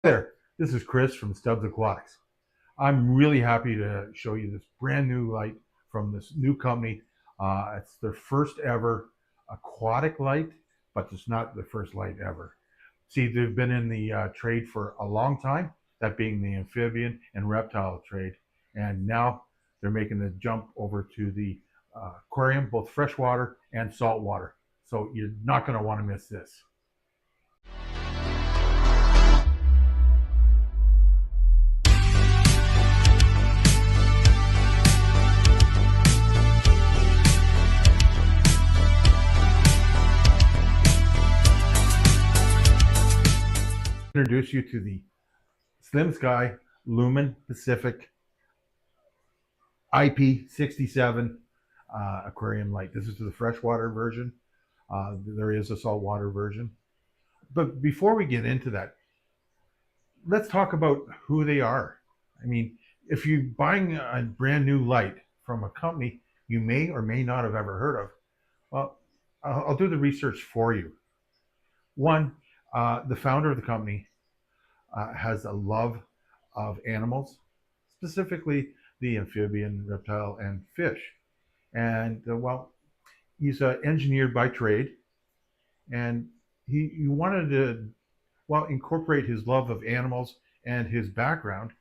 There, this is Chris from Stubbs Aquatics. I'm really happy to show you this brand new light from this new company. It's their first ever aquatic light, but it's not the first light ever. See, they've been in the trade for a long time, that being the amphibian and reptile trade, and now they're making the jump over to the aquarium, both freshwater and saltwater. So you're not going to want to miss this. Introduce you to the SlimSky Lumin Pacific IP67 aquarium light. This is the freshwater version. There is a saltwater version. But before we get into that, let's talk about who they are. I mean, if you're buying a brand new light from a company you may or may not have ever heard of, well, I'll do the research for you. One, the founder of the company has a love of animals, specifically the amphibian, reptile, and fish. And well, he's engineered by trade, and he wanted to, well, incorporate his love of animals and his background.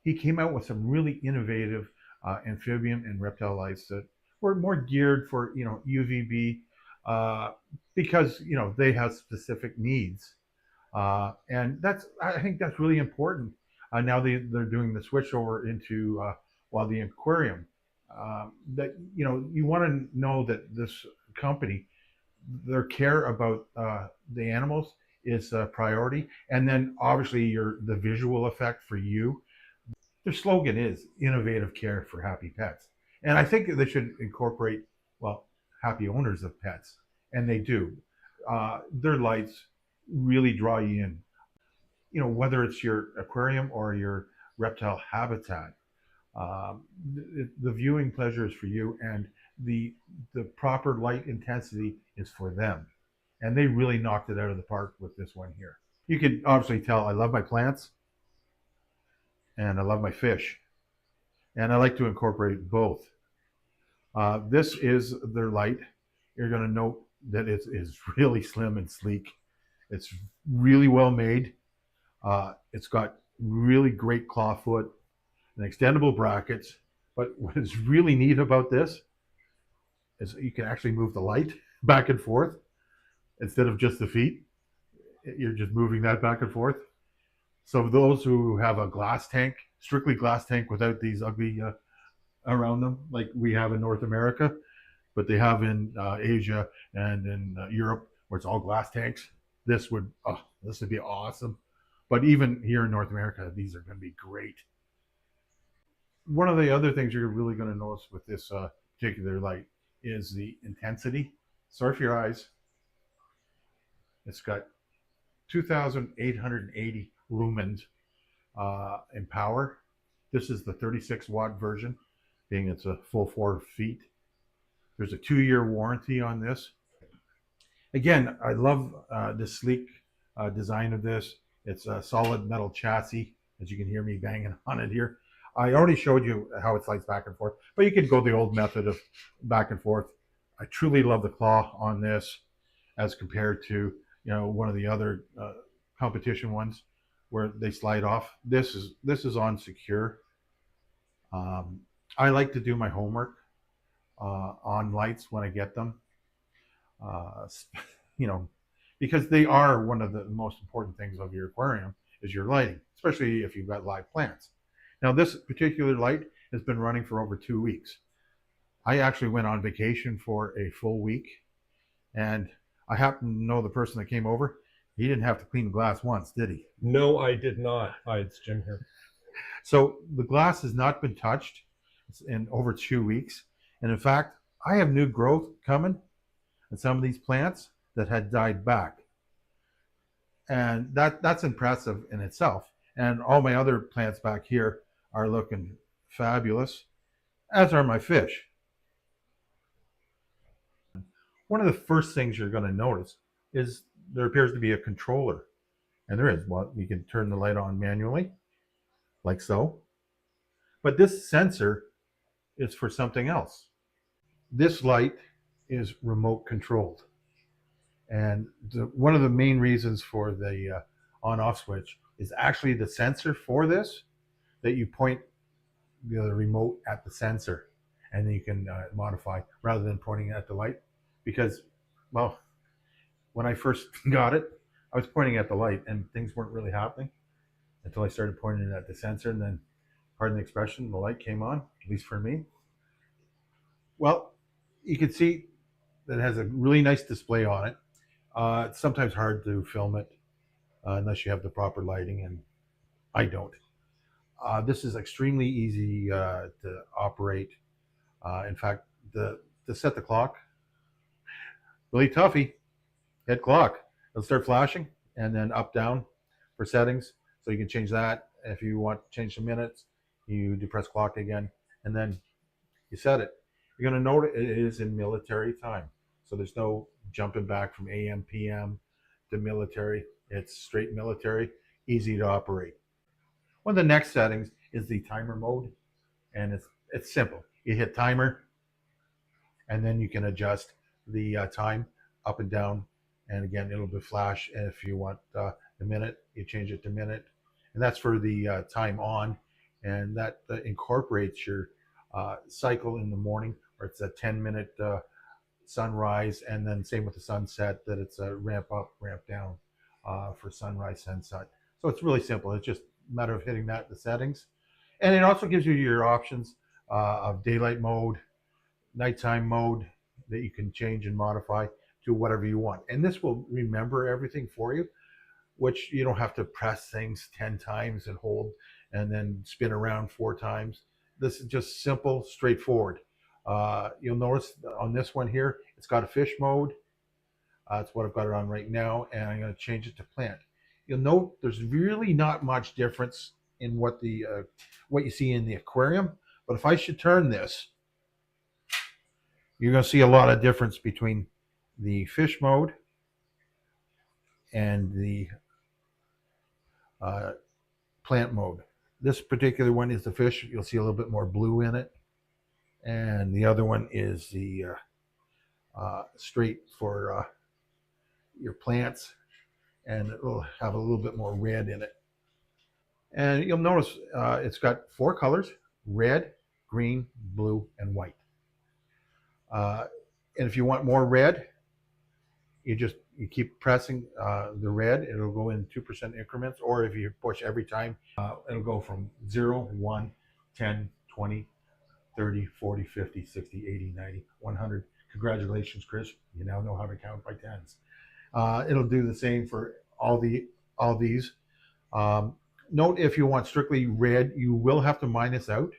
He came out with some really innovative amphibian and reptile lights that were more geared for UVB because they have specific needs, and I think that's really important. Now they're doing the switch over into the aquarium. That you want to know that this company, their care about the animals is a priority, and then obviously the visual effect for you. Their slogan is innovative care for happy pets. And I think they should incorporate, well, happy owners of pets. And they do. Their lights really draw you in. Whether it's your aquarium or your reptile habitat, the viewing pleasure is for you, and the proper light intensity is for them. And they really knocked it out of the park with this one here. You can obviously tell I love my plants and I love my fish, and I like to incorporate both. This is their light. You're going to note that it is really slim and sleek. It's really well made. It's got really great claw foot and extendable brackets. But what is really neat about this is you can actually move the light back and forth instead of just the feet. You're just moving that back and forth. So those who have a glass tank, strictly glass tank without these ugly around them, like we have in North America, but they have in Asia and in Europe, where it's all glass tanks, this would be awesome. But even here in North America, these are going to be great. One of the other things you're really going to notice with this particular light is the intensity. Sorry for your eyes. It's got 2,880 lumens in power. This is the 36 watt version, being it's a full 4 feet. There's a 2-year warranty on this. Again, I love the sleek design of this. It's a solid metal chassis, as you can hear me banging on it here. I already showed you how it slides back and forth, but you could go the old method of back and forth. I truly love the claw on this as compared to one of the other competition ones where they slide off. This is on secure. I like to do my homework on lights when I get them, because they are one of the most important things of your aquarium is your lighting, especially if you've got live plants. Now, this particular light has been running for over 2 weeks. I actually went on vacation for a full week, and I happen to know the person that came over. He didn't have to clean the glass once, did he? No, I did not. Hi, it's Jim here. So the glass has not been touched in over 2 weeks. And in fact, I have new growth coming in some of these plants that had died back. And that's impressive in itself. And all my other plants back here are looking fabulous, as are my fish. One of the first things you're going to notice is there appears to be a controller And there is. Well, you can turn the light on manually, like so. But this sensor is for something else. This light is remote controlled. And one of the main reasons for the on-off switch is actually the sensor for this, that you point the remote at the sensor and then you can modify rather than pointing at the light. Because, well, when I first got it, I was pointing at the light and things weren't really happening until I started pointing at the sensor. And then, pardon the expression, the light came on, at least for me. Well, you can see that it has a really nice display on it. It's sometimes hard to film it unless you have the proper lighting, and I don't. This is extremely easy to operate. In fact, to set the clock, really toughy. Hit clock. It'll start flashing, and then up down for settings. So you can change that. If you want to change the minutes, you depress clock again, and then you set it. You're going to note it is in military time. So there's no jumping back from AM, PM to military. It's straight military, easy to operate. One of the next settings is the timer mode, and it's simple. You hit timer, and then you can adjust the time up and down, and again it'll be flash. And if you want the minute, you change it to minute, and that's for the time on, and that incorporates your cycle in the morning, or it's a 10-minute sunrise, and then same with the sunset, that it's a ramp up, ramp down for sunrise, sunset. So it's really simple. It's just a matter of hitting that, the settings. And it also gives you your options of daylight mode, nighttime mode, that you can change and modify to whatever you want. And this will remember everything for you, which you don't have to press things 10 times and hold and then spin around 4 times. This is just simple, straightforward. You'll notice on this one here, it's got a fish mode. That's what I've got it on right now, and I'm going to change it to plant. You'll note there's really not much difference in what you see in the aquarium. But if I should turn this, you're going to see a lot of difference between the fish mode and the plant mode. This particular one is the fish. You'll see a little bit more blue in it. And the other one is the straight for your plants, and it will have a little bit more red in it. And you'll notice it's got 4 colors: red, green, blue, and white. And if you want more red, you keep pressing the red. It'll go in 2% increments, or if you push every time, it'll go from 0, 1, 10, 20, 30, 40, 50, 60, 80, 90, 100. Congratulations, Chris. You now know how to count by tens. It'll do the same for all these. Note, if you want strictly red, you will have to minus out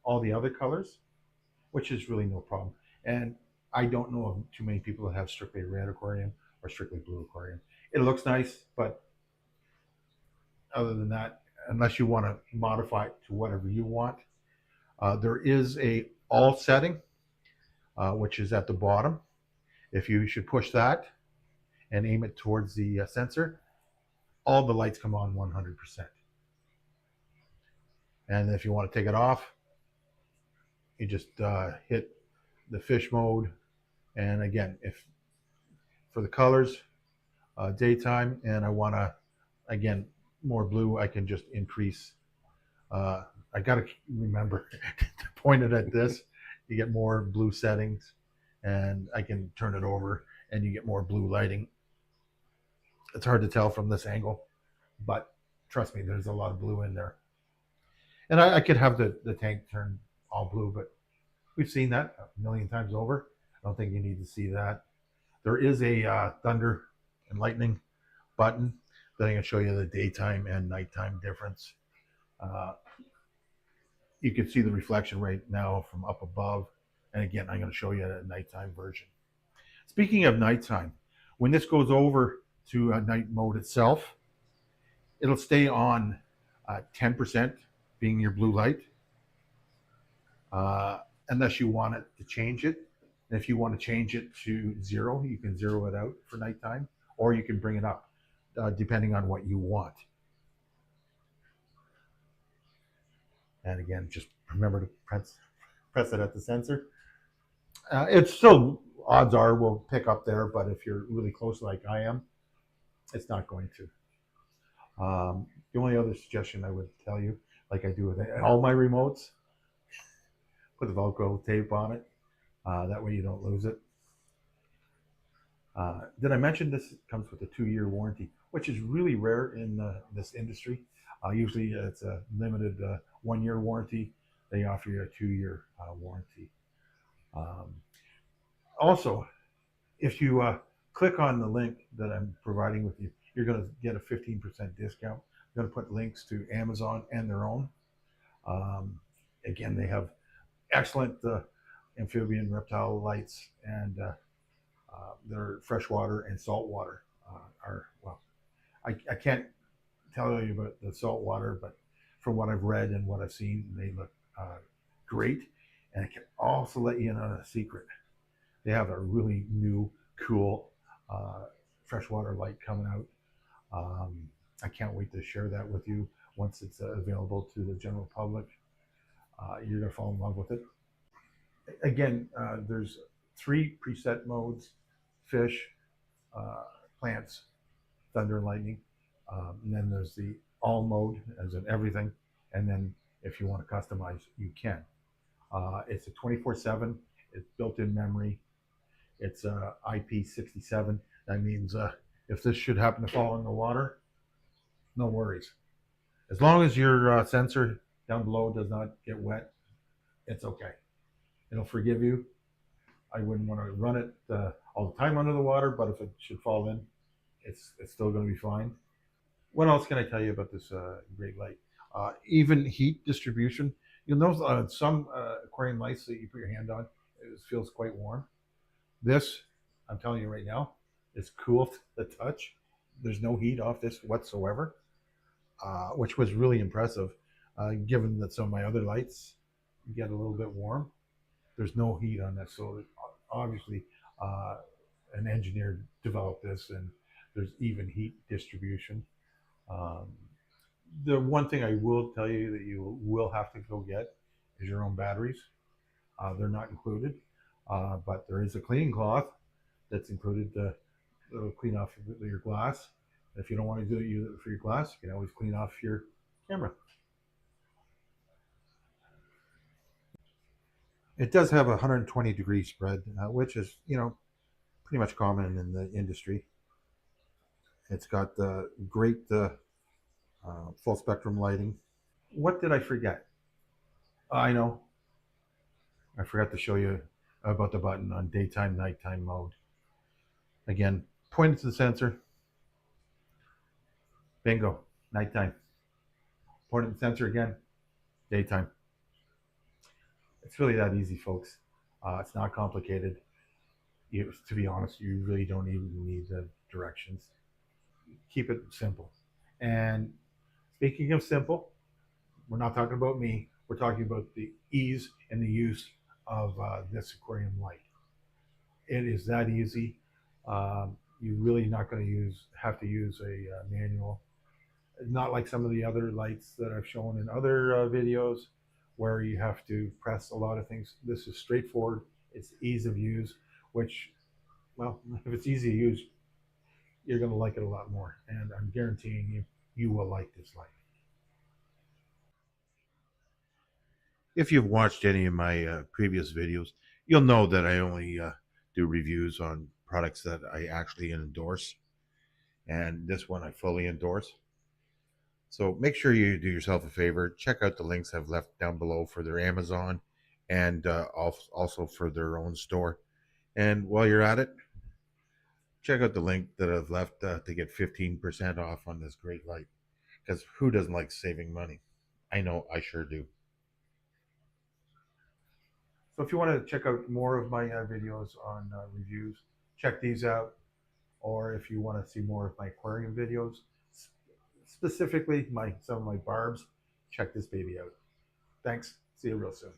all the other colors, which is really no problem. And I don't know of too many people that have strictly red aquarium or strictly blue aquarium. It looks nice, but other than that, unless you want to modify it to whatever you want, there is a all setting, which is at the bottom. If you should push that and aim it towards the sensor, all the lights come on 100%. And if you want to take it off, you just hit the fish mode. And again, if for the colors, daytime, and I want to, again, more blue, I can just increase. I got to remember to point it at this. You get more blue settings, and I can turn it over and you get more blue lighting. It's hard to tell from this angle, but trust me, there's a lot of blue in there. And I could have the tank turn all blue, but we've seen that a million times over. I don't think you need to see that. There is a thunder and lightning button that I'm going to show you the daytime and nighttime difference. You can see the reflection right now from up above. And again, I'm going to show you a nighttime version. Speaking of nighttime, when this goes over to a night mode itself, it'll stay on 10% being your blue light, unless you want it to change it. And if you want to change it to 0, you can 0 it out for nighttime, or you can bring it up. depending on what you want. And again, just remember to press it at the sensor. It's still, odds are will pick up there, but if you're really close like I am, it's not going to. The only other suggestion I would tell you, like I do with all my remotes, put the Velcro tape on it. That way you don't lose it. Did I mention this comes with a 2-year warranty, which is really rare in this industry? Usually it's a limited 1-year warranty. They offer you a 2-year warranty. Also, if you click on the link that I'm providing with you, you're going to get a 15% discount. I'm going to put links to Amazon and their own. Again, they have excellent amphibian reptile lights, and their freshwater and saltwater are, well, I can't tell you about the saltwater, but from what I've read and what I've seen, they look great. And I can also let you in on a secret. They have a really new, cool freshwater light coming out. I can't wait to share that with you once it's available to the general public. You're going to fall in love with it. Again, there's 3 preset modes: fish, plants, thunder and lightning. And then there's the all mode, as in everything. And then if you want to customize, you can. It's a 24/7. It's built-in memory. It's IP67. That means if this should happen to fall in the water, no worries. As long as your sensor down below does not get wet, it's okay. It'll forgive you. I wouldn't want to run it all the time under the water, but if it should fall in, it's still going to be fine. What else can I tell you about this great light? Even heat distribution. You'll notice some aquarium lights that you put your hand on, it feels quite warm. This, I'm telling you right now, is cool to the touch. There's no heat off this whatsoever, which was really impressive, given that some of my other lights get a little bit warm. There's no heat on this, so obviously an engineer developed this, and there's even heat distribution. The one thing I will tell you that you will have to go get is your own batteries. They're not included, but there is a cleaning cloth that's included to clean off your glass. If you don't want to use it for your glass, you can always clean off your camera. It does have a 120-degree spread, which is, pretty much common in the industry. It's got the great full spectrum lighting. What did I forget? I know. I forgot to show you about the button on daytime, nighttime mode. Again, point it to the sensor. Bingo, nighttime. Point it to the sensor again, daytime. It's really that easy, folks. It's not complicated. To be honest, you really don't even need the directions. Keep it simple. And speaking of simple, we're not talking about me. We're talking about the ease and the use of this aquarium light. It is that easy. You're really not going to have to use a manual. Not like some of the other lights that I've shown in other videos, where you have to press a lot of things. This is straightforward. It's ease of use, which, well, if it's easy to use, you're going to like it a lot more. And I'm guaranteeing you will like this light. If you've watched any of my previous videos, you'll know that I only do reviews on products that I actually endorse. And this one I fully endorse. So make sure you do yourself a favor. Check out the links I've left down below for their Amazon and also for their own store. And while you're at it, check out the link that I've left to get 15% off on this great light. Because who doesn't like saving money? I know I sure do. So if you want to check out more of my videos on reviews, check these out. Or if you want to see more of my aquarium videos, specifically some of my barbs, check this baby out. Thanks. See you real soon.